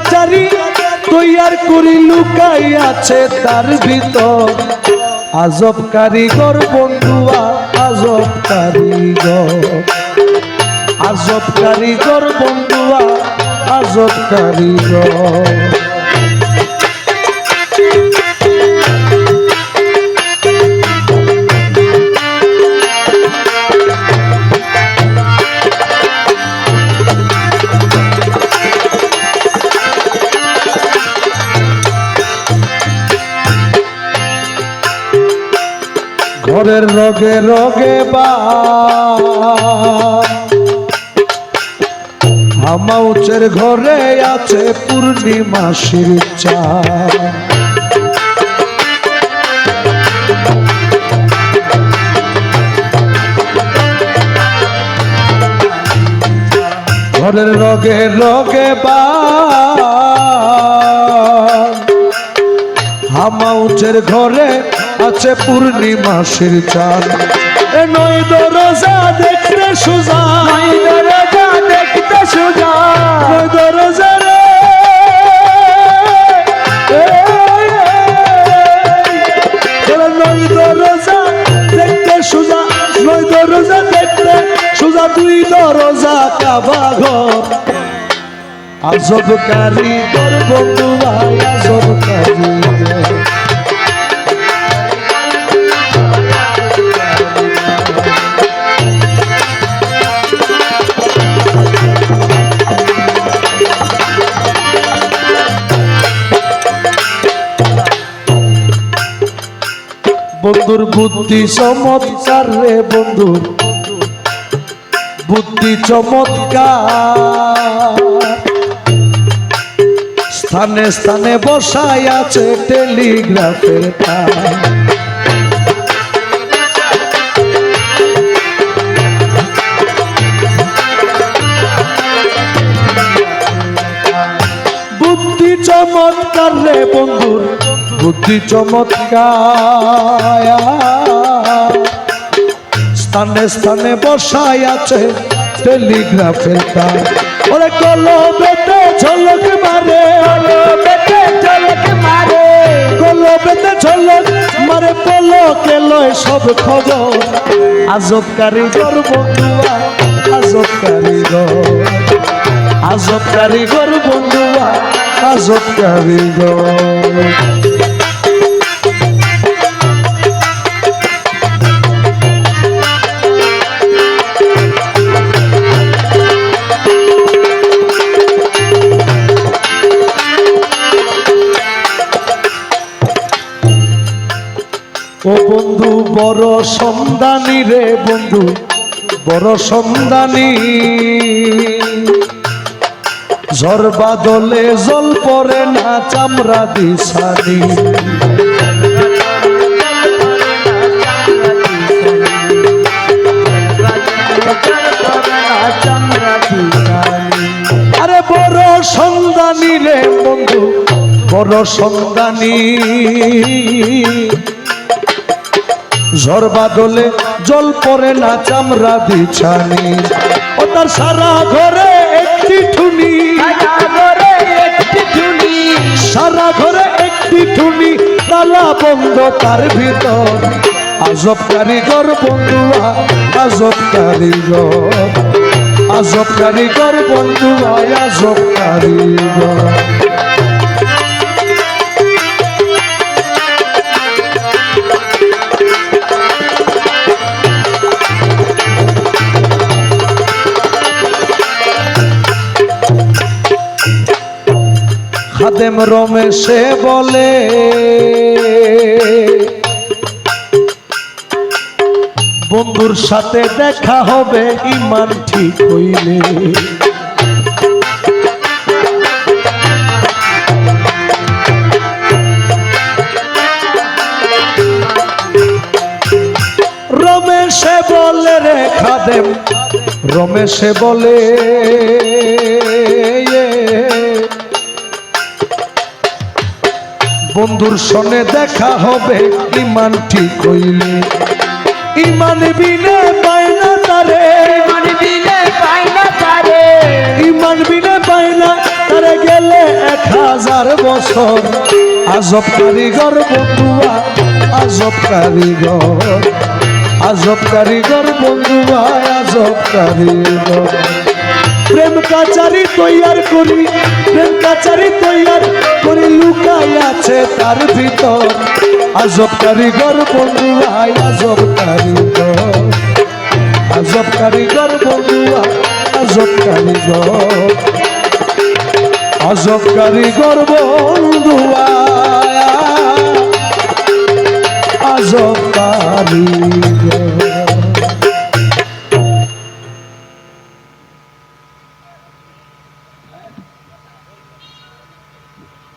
কাচারি তৈয়ার করি লুকাই আছে তার ভিতর আজব কারিগর বন্ধুয়া আজব কারিগর আজব কারিগর বন্ধুয়া আজব কারিগর ঘরের রগে রগে বা হামাউচের ঘরে আছে পূর্ণিমাসির চাঁদ ঘরের রগে রগে বা হামাউচের ঘরে আছে পূর্ণিমাসির চাঁদ নই দরজা দেখতে সুজা নই দরজা দেখতে সুজা নই দরজা রে নই দরজা দেখতে সুজা নই দরজা দেখতে সুজা দুই দরজা কাবা ঘর আজব কারিগর বন্ধু ভাই আজব কারিগর বন্ধুর বুদ্ধি চমৎকার রে বন্ধুর বুদ্ধি চমৎকার স্থানে স্থানে বসায় আছে টেলিগ্রাফের তার বুদ্ধি চমৎকার রে বন্ধুর বুদ্ধি চমৎকার স্থানে স্থানে বসায় আছে টেলিগ্রাফের তার ওরে কলবেতে ঝলক মারে কলবেতে ঝলক মারে কলবেতে ঝলক মারে পলকে লয় সব খবর আজব কারিগর বন্ধুয়া আজব কারিগর আজব কারিগর বন্ধুয়া আজব কারিগর ও বন্ধু বড় সন্ধানী রে বন্ধু বড় সন্ধানী ঝড় বাদলে জল পড়ে না চামড়া দিশানি আরে বড় সন্ধানী রে বন্ধু বড় সন্ধানী ঝড় বাদলে জল পড়ে না চামড়া বিছানি ও তার সারা ঘরে একটি ঠুনি সারা ঘরে একটি ঠুনি তালা বন্ধ তার ভিতর আজব কারিগর বন্ধুয়া আজব কারিগর আজব কারিগর বন্ধুয়া আজব কারিগর খাদেম রমেশে বলে বন্ধুর সাথে দেখা হবে ইমান ঠিক হইলে রমেশে বলে রে খাদেম রমেশে বলে বন্ধুর সনে দেখা হবে ইমান ঠিক হইলে ইমান বিনে পায়না তারে ইমান বিনে পায়না তারে ইমান বিনে পায়না তারে গেলে এক আসর আজব কারিগর বন্ধুয়া আজব কারিগর আজব কারিগর বন্ধুয়া আজব কারিগর প্রেম কাচারি তৈয়ার করি প্রেম কাচারি তৈয়ার করি লুকাই আছে তার ভিতর আজব কারিগর বন্ধুয়া আজব কারিগর আজব কারিগর বন্ধুয়া আজব কারিগর আজব কারিগর বন্ধুয়া